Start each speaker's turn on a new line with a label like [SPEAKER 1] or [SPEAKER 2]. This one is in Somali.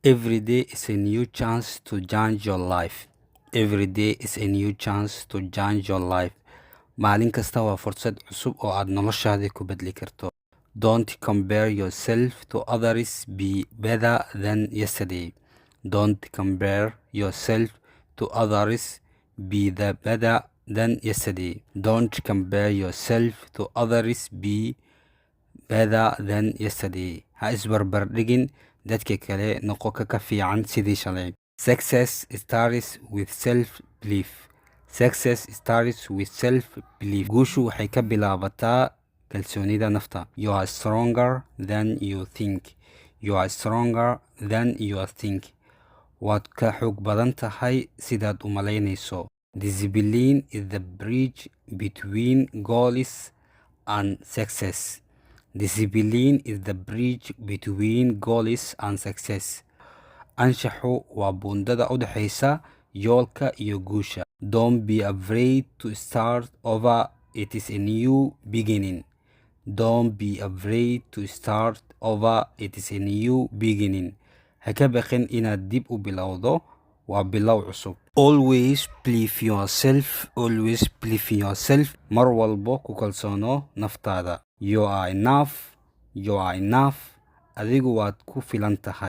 [SPEAKER 1] Every day is a new chance to change your life. Every day is a new chance to change your life. Maalin kasta waa fursad cusub oo aad noloshaada ku bedeli karto. Don't compare yourself to others. Be better than yesterday. Don't compare yourself to others. Be better than yesterday. Don't compare yourself to others. Be better than yesterday. Ha isbarbardhigin dadka kale, noqo ka fiican sidii shalay. Success starts with self-belief. Success starts with self-belief. Guushu waxay ka bilaabataa kalsoonida nafta. You are stronger than you think. You are stronger than you think. Waad ka xoog badan tahay sidaad u malaynayso. Discipline is the bridge between goals and success. Discipline is the bridge between goals and success. Anshaxu waa buundada u dhaxaysa yoolka iyo guusha. Don't be afraid to start over. It is a new beginning. Don't be afraid to start over. It is a new beginning. Ha ka baqin inaad dib u bilowdo. Waa bilow cusub. Always believe yourself. Always believe in yourself. Mar walbo ku kalsoono naftaada. You are enough. You are enough. Adigu waad ku filan tahay.